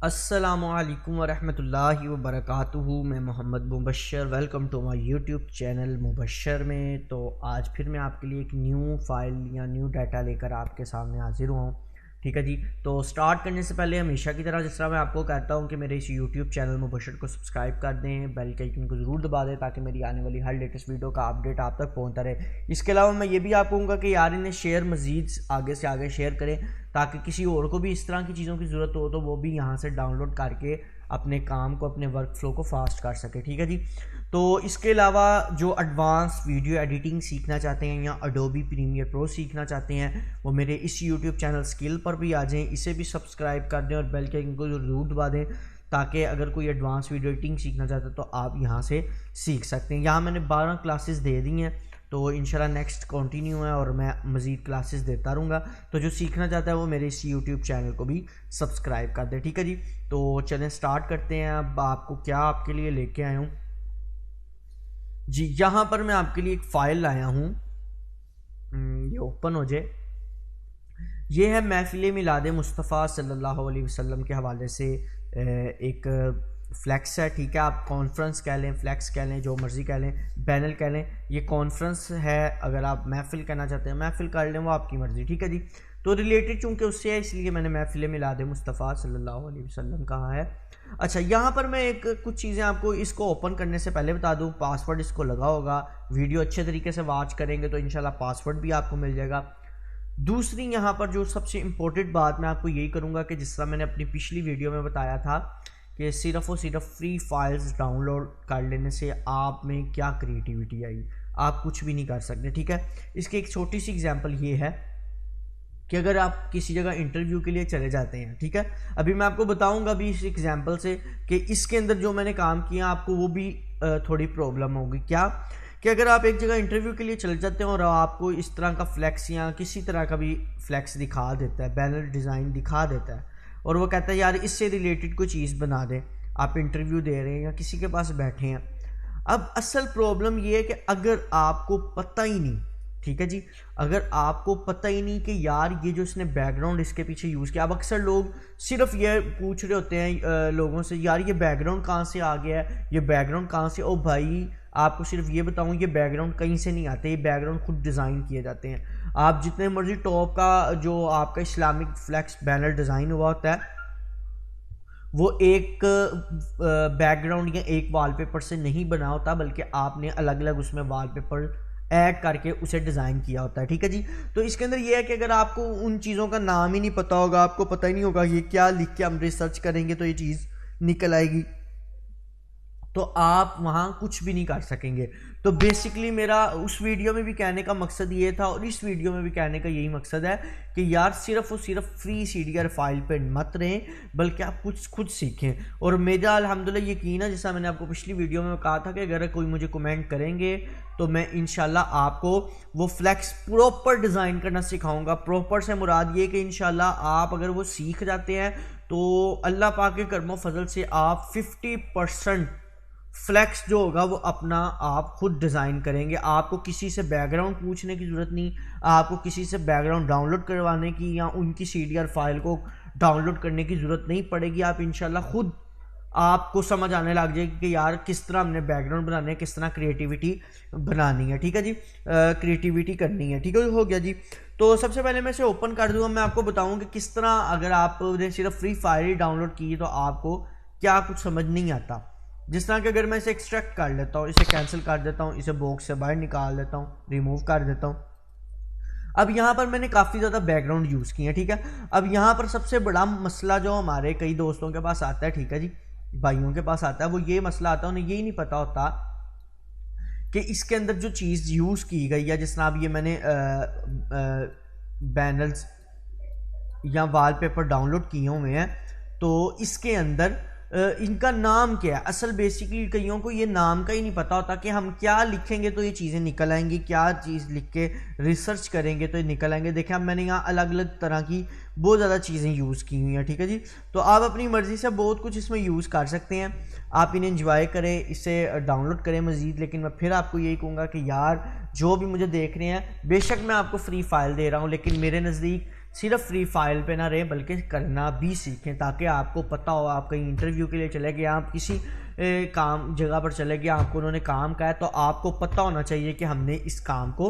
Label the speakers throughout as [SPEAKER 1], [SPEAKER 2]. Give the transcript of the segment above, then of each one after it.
[SPEAKER 1] अस्सलामुअलैकुम वरहमतुल्लाहि वबरकातुहू। मैं Mohammad Mubashar, welcome to my YouTube channel Mubashar में। तो आज फिर मैं आपके लिए एक न्यू फाइल या न्यू डाटा लेकर आपके सामने हाजिर हुआ हूँ। ठीक है जी। तो स्टार्ट करने से पहले हमेशा की तरह जिस तरह मैं आपको कहता हूँ कि मेरे इस यूट्यूब चैनल मुबशर को सब्सक्राइब कर दें, बेल के आइकन को ज़रूर दबा दें ताकि मेरी आने वाली हर लेटेस्ट वीडियो का अपडेट आप तक पहुँचता रहे। इसके अलावा मैं ये भी आपको कहूँगा कि यार इन्हें शेयर मज़ीद आगे से आगे शेयर करें ताकि किसी और को भी इस तरह की चीज़ों की ज़रूरत हो तो वो भी यहाँ से डाउनलोड करके अपने काम को, अपने वर्क फ्लो को फास्ट कर सके। ठीक है जी। तो इसके अलावा जो एडवांस वीडियो एडिटिंग सीखना चाहते हैं या एडोबी प्रीमियर प्रो सीखना चाहते हैं वो मेरे इस यूट्यूब चैनल स्किल पर भी आ जाएं, इसे भी सब्सक्राइब कर दें और बेल के आइकन को ज़रूर दबा दें ताकि अगर कोई एडवांस वीडियो एडिटिंग सीखना चाहते हैं तो आप यहाँ से सीख सकते हैं। यहाँ मैंने 12 क्लासेस दे दी हैं, तो इंशाल्लाह नेक्स्ट कंटिन्यू है और मैं मज़ीद क्लासेस देता रहूँगा। तो जो सीखना चाहता है वो मेरे इस यूट्यूब चैनल को भी सब्सक्राइब कर दे। ठीक है जी। तो चलें स्टार्ट करते हैं। अब आपको क्या आपके लिए लेके आया हूँ जी, यहाँ पर मैं आपके लिए एक फ़ाइल लाया हूँ, ये ओपन हो जाए। ये है महफिल मिलाद मुस्तफ़ा सल्लल्लाहु अलैहि वसल्लम के हवाले से एक फ्लैक्स है। ठीक है, आप कॉन्फ्रेंस कह लें, फ्लैक्स कह लें, जो मर्ज़ी कह लें, बैनर कह लें। ये कॉन्फ्रेंस है, अगर आप महफिल कहना चाहते हैं महफिल कर लें, वो आपकी मर्ज़ी। ठीक है जी। तो रिलेटेड चूँकि उससे है इसलिए मैंने महफिल मिलाद मुस्तफ़ा सल्लल्लाहु अलैहि वसल्लम कहा है। अच्छा, यहाँ पर मैं कुछ चीज़ें आपको इसको ओपन करने से पहले बता दूँ। पासवर्ड इसको लगा होगा, वीडियो अच्छे तरीके से वॉच करेंगे तो इंशाल्लाह पासवर्ड भी आपको मिल जाएगा। दूसरी यहाँ पर जो सबसे इम्पोर्टेंट बात मैं आपको यही करूँगा कि जिस तरह मैंने अपनी पिछली वीडियो में बताया था कि सिर्फ़ और सिर्फ फ्री फाइल्स डाउनलोड कर लेने से आप में क्या क्रिएटिविटी आई, आप कुछ भी नहीं कर सकते। ठीक है, इसकी एक छोटी सी एग्जांपल ये है कि अगर आप किसी जगह इंटरव्यू के लिए चले जाते हैं, ठीक है, अभी मैं आपको बताऊंगा भी इस एग्जांपल से कि इसके अंदर जो मैंने काम किया आपको वो भी थोड़ी प्रॉब्लम होगी। क्या कि अगर आप एक जगह इंटरव्यू के लिए चले जाते हैं और आपको इस तरह का फ्लैक्स या किसी तरह का भी फ्लैक्स दिखा देता है, बैनर डिज़ाइन दिखा देता है और वो कहता है यार इससे रिलेटेड कोई चीज़ बना दें, आप इंटरव्यू दे रहे हैं या किसी के पास बैठे हैं। अब असल प्रॉब्लम ये है कि अगर आपको पता ही नहीं, ठीक है जी, अगर आपको पता ही नहीं कि यार ये जो इसने बैकग्राउंड इसके पीछे यूज़ किया। अब अक्सर लोग सिर्फ ये पूछ रहे होते हैं लोगों से, यार ये बैकग्राउंड कहाँ से आ गया है, ये बैकग्राउंड कहाँ से। ओ भाई, आपको सिर्फ ये बताऊँ, ये बैकग्राउंड कहीं से नहीं आते, ये बैकग्राउंड खुद डिज़ाइन किए जाते हैं। आप जितने मर्जी टॉप का जो आपका इस्लामिक फ्लैक्स बैनर डिज़ाइन हुआ होता है वो एक बैकग्राउंड या एक वॉलपेपर से नहीं बना होता, बल्कि आपने अलग अलग उसमें वॉलपेपर ऐड करके उसे डिज़ाइन किया होता है। ठीक है जी। तो इसके अंदर ये है कि अगर आपको उन चीज़ों का नाम ही नहीं पता होगा, आपको पता ही नहीं होगा ये क्या लिख के हम रिसर्च करेंगे तो ये चीज़ निकल आएगी, तो आप वहाँ कुछ भी नहीं कर सकेंगे। तो बेसिकली मेरा उस वीडियो में भी कहने का मकसद ये था और इस वीडियो में भी कहने का यही मकसद है कि यार सिर्फ और सिर्फ फ्री सीडीआर फाइल पे मत रहें, बल्कि आप कुछ खुद सीखें। और मेरा अल्हम्दुलिल्लाह यकीन है, जैसा मैंने आपको पिछली वीडियो में कहा था कि अगर कोई मुझे कमेंट करेंगे तो मैं इंशाल्लाह आपको वो फ्लैक्स प्रॉपर डिज़ाइन करना सिखाऊंगा। प्रॉपर से मुराद ये कि इंशाल्लाह आप अगर वो सीख जाते हैं तो अल्लाह पाक के करमो फजल से आप 50% फ्लैक्स जो होगा वो अपना आप खुद डिज़ाइन करेंगे। आपको किसी से बैकग्राउंड पूछने की ज़रूरत नहीं, आपको किसी से बैकग्राउंड डाउनलोड करवाने की या उनकी सीडीआर फाइल को डाउनलोड करने की ज़रूरत नहीं पड़ेगी। आप इंशाल्लाह खुद आपको समझ आने लग जाएगी कि यार किस तरह हमने बैकग्राउंड बनाने है, किस तरह क्रिएटिविटी बनानी है। ठीक है जी, क्रिएटिविटी करनी है। ठीक है, हो गया जी। तो सबसे पहले मैं इसे ओपन कर दूँगा, मैं आपको बताऊँ कि किस तरह अगर आपने सिर्फ फ्री फायर ही डाउनलोड की तो आपको क्या कुछ समझ नहीं आता। जिस तरह कि अगर मैं इसे एक्सट्रैक्ट कर लेता हूँ, इसे कैंसिल कर देता हूँ, इसे बॉक्स से बाहर निकाल देता हूँ, रिमूव कर देता हूँ। अब यहाँ पर मैंने काफ़ी ज़्यादा बैकग्राउंड यूज़ किए हैं। ठीक है, अब यहाँ पर सबसे बड़ा मसला जो हमारे कई दोस्तों के पास आता है, ठीक है जी, भाइयों के पास आता है, वो ये मसला आता है, उन्हें यही नहीं पता होता कि इसके अंदर जो चीज़ यूज़ की गई है, जिस तरह अब ये मैंने बैनर्स या वॉलपेपर डाउनलोड किए हुए हैं, तो इसके अंदर इनका नाम क्या है। असल बेसिकली कईयों को ये नाम का ही नहीं पता होता कि हम क्या लिखेंगे तो ये चीज़ें निकल आएंगी, क्या चीज़ लिख के रिसर्च करेंगे तो ये निकल आएंगे। देखें, अब मैंने यहाँ अलग अलग तरह की बहुत ज़्यादा चीज़ें यूज़ की हुई हैं। ठीक है जी, तो आप अपनी मर्ज़ी से बहुत कुछ इसमें यूज़ कर सकते हैं, आप इन्हें एंजॉय करें, इसे डाउनलोड करें मज़ीद। लेकिन मैं फिर आपको यही कहूँगा कि यार जो भी मुझे देख रहे हैं, बेशक मैं आपको फ्री फाइल दे रहा हूँ, लेकिन मेरे नज़दीक सिर्फ फ्री फाइल पे ना रहें बल्कि करना भी सीखें, ताकि आपको पता हो। आप कहीं इंटरव्यू के लिए चले गए, आप किसी काम जगह पर चले गए, आपको उन्होंने काम कहा है, तो आपको पता होना चाहिए कि हमने इस काम को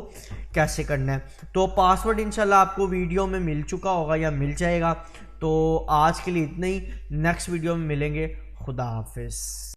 [SPEAKER 1] कैसे करना है। तो पासवर्ड इंशाल्लाह आपको वीडियो में मिल चुका होगा या मिल जाएगा। तो आज के लिए इतना ही, नेक्स्ट वीडियो में मिलेंगे। खुदा हाफिज़।